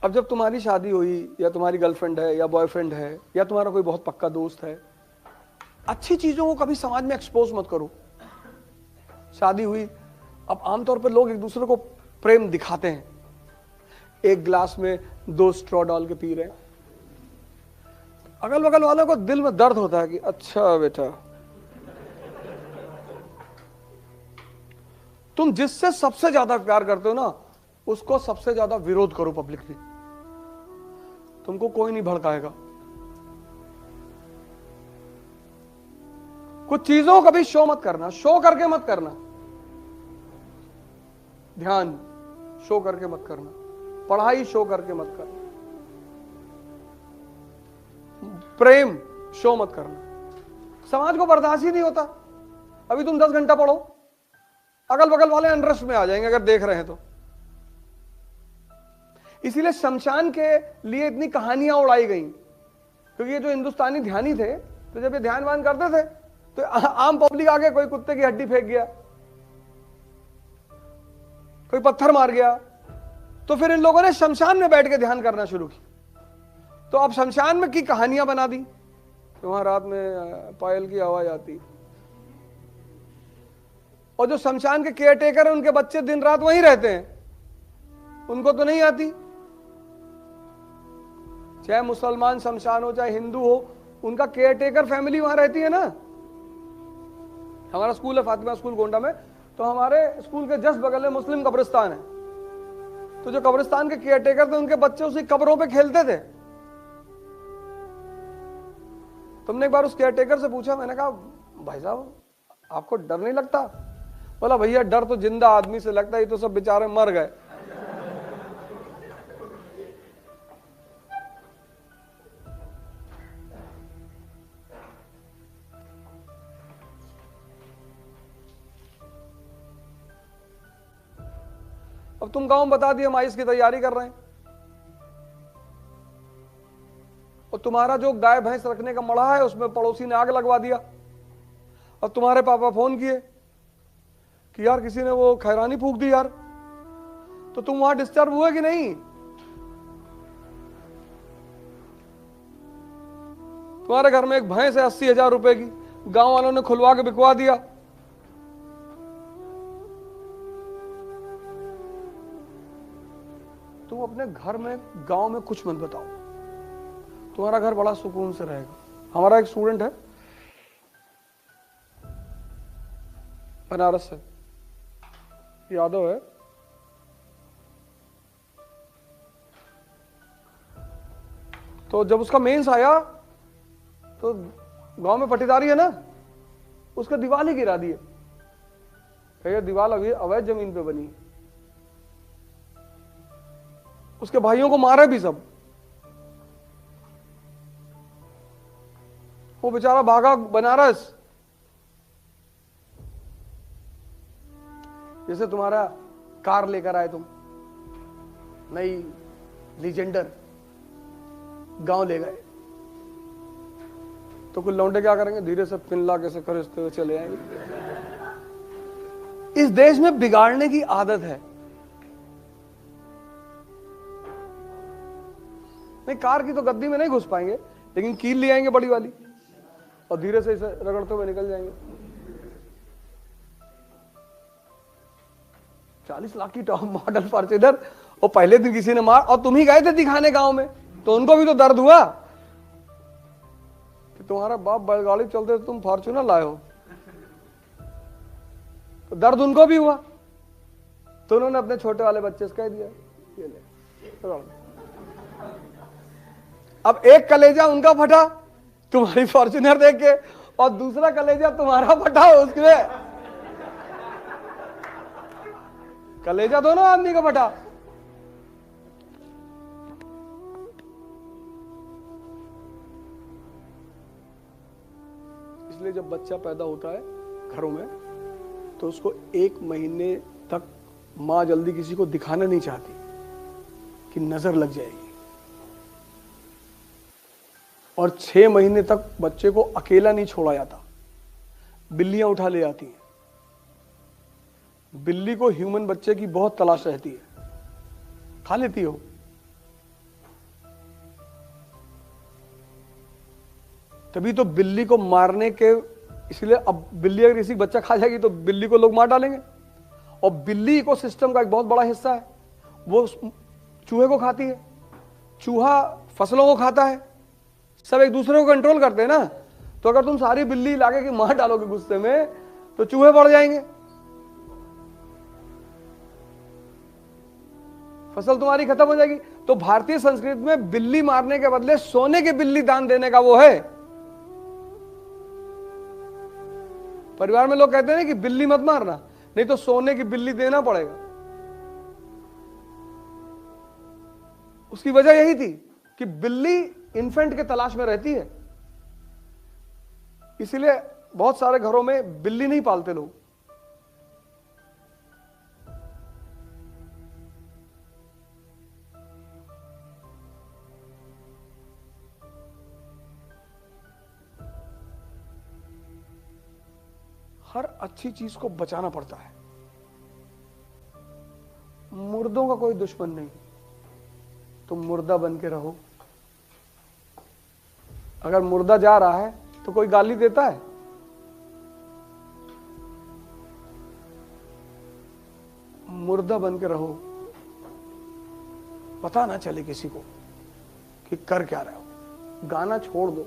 अब जब तुम्हारी शादी हुई या तुम्हारी गर्लफ्रेंड है या बॉयफ्रेंड है या तुम्हारा कोई बहुत पक्का दोस्त है, अच्छी चीजों को कभी समाज में एक्सपोज मत करो। शादी हुई, अब आमतौर पर लोग एक दूसरे को प्रेम दिखाते हैं, एक गिलास में 2 स्ट्रॉ डाल के पी रहे हैं, अगल बगल वालों को दिल में दर्द होता है कि अच्छा बेटा। तुम जिससे सबसे ज्यादा प्यार करते हो ना, उसको सबसे ज्यादा विरोध करो पब्लिकली, तुमको कोई नहीं भड़काएगा। कुछ चीजों को कभी शो मत करना, शो करके मत करना। ध्यान शो करके मत करना, पढ़ाई शो करके मत करना, प्रेम शो मत करना। समाज को बर्दाश्त ही नहीं होता। अभी तुम 10 घंटा पढ़ो, अगल बगल वाले इंटरेस्ट में आ जाएंगे अगर देख रहे हैं तो। इसीलिए शमशान के लिए इतनी कहानियां उड़ाई गई, क्योंकि ये जो हिंदुस्तानी ध्यानी थे, तो जब ये ध्यान वान करते थे तो आम पब्लिक आके कोई कुत्ते की हड्डी फेंक गया, कोई पत्थर मार गया, तो फिर इन लोगों ने शमशान में बैठ के ध्यान करना शुरू किया। तो अब शमशान में की कहानियां बना दी, तो वहां रात में पायल की आवाज आती, और जो शमशान के केयर टेकर हैं उनके बच्चे दिन रात वहीं रहते हैं, उनको तो नहीं आती। चाहे मुसलमान शमशान हो चाहे हिंदू हो, उनका केयर टेकर फैमिली वहां रहती है ना। हमारा स्कूल है फातिमा स्कूल गोंडा में, तो हमारे स्कूल के जस्ट बगल में मुस्लिम कब्रिस्तान है। तो जो कब्रिस्तान के केयर टेकर थे, उनके बच्चे उसी कब्रों पे खेलते थे। तुमने एक बार उस केयर टेकर से पूछा, मैंने कहा भाई साहब आपको डर नहीं लगता? बोला भैया डर तो जिंदा आदमी से लगता है, ये तो सब बेचारे मर गए। अब तुम गांव में बता दिया हम आइस की तैयारी कर रहे हैं, और तुम्हारा जो गाय भैंस रखने का मड़ा है उसमें पड़ोसी ने आग लगवा दिया। अब तुम्हारे पापा फोन किए कि यार किसी ने वो खैरानी फूंक दी यार, तो तुम वहां डिस्टर्ब हुए कि नहीं? तुम्हारे घर में एक भैंस है 80,000 रुपए की, गांव वालों ने खुलवा के बिकवा दिया। तुम अपने घर में गांव में कुछ मत बताओ, तुम्हारा घर बड़ा सुकून से रहेगा। हमारा एक स्टूडेंट है बनारस से, यादव है, तो जब उसका मेंस आया तो गांव में पट्टीदारी है ना, उसका दीवार ही गिरा दिए। भैया दीवार अभी अवैध जमीन पे बनी, उसके भाइयों को मारे भी सब। वो बेचारा भागा बनारस। जैसे तुम्हारा कार लेकर आए तुम, नई लीजेंडर, गांव ले गए, तो कुछ लौंडे क्या करेंगे, धीरे से पिन ला के से खरीदते हुए चले आएंगे। इस देश में बिगाड़ने की आदत है। नहीं, कार की तो गद्दी में नहीं घुस पाएंगे, लेकिन कील ले आएंगे बड़ी वाली और धीरे से इसे रगड़ते हुए निकल जाएंगे। 40 लाख की टॉप मॉडल फॉर्च्यूनर, और पहले दिन किसी ने मार, और तुम ही गए थे दिखाने गांव में, तो उनको भी तो दर्द हुआ कि तुम्हारा बाप बैलगाड़ी चलते तुम फॉर्च्यूनर लाए हो, तो दर्द उनको भी हुआ। तो उन्होंने अपने छोटे वाले बच्चे से कह दिया ये ले। अब एक कलेजा उनका फटा तुम्हारी फॉर्च्यूनर देख के, और दूसरा कलेजा तुम्हारा फटा उसमें, कलेजा दोनों आदमी का फटा। इसलिए जब बच्चा पैदा होता है घरों में, तो उसको 1 महीने तक मां जल्दी किसी को दिखाना नहीं चाहती कि नजर लग जाएगी, और 6 महीने तक बच्चे को अकेला नहीं छोड़ा जाता, बिल्लियां उठा ले जाती हैं। बिल्ली को ह्यूमन बच्चे की बहुत तलाश रहती है, खा लेती हो, तभी तो बिल्ली को मारने के, इसलिए अब बिल्ली अगर किसी बच्चा खा जाएगी तो बिल्ली को लोग मार डालेंगे। और बिल्ली इकोसिस्टम का एक बहुत बड़ा हिस्सा है, वो चूहे को खाती है, चूहा फसलों को खाता है, सब एक दूसरे को कंट्रोल करते हैं ना। तो अगर तुम सारी बिल्ली लाके के मार डालोगे गुस्से में तो चूहे बढ़ जाएंगे, फसल तुम्हारी खत्म हो जाएगी। तो भारतीय संस्कृति में बिल्ली मारने के बदले सोने की बिल्ली दान देने का वो है। परिवार में लोग कहते हैं कि बिल्ली मत मारना, नहीं तो सोने की बिल्ली देना पड़ेगा। उसकी वजह यही थी कि बिल्ली इन्फेंट के तलाश में रहती है, इसलिए बहुत सारे घरों में बिल्ली नहीं पालते लोग। हर अच्छी चीज को बचाना पड़ता है। मुर्दों का कोई दुश्मन नहीं, तुम मुर्दा बन के रहो। अगर मुर्दा जा रहा है तो कोई गाली देता है? मुर्दा बन के रहो, पता ना चले किसी को कि कर क्या रहे हो। गाना छोड़ दो,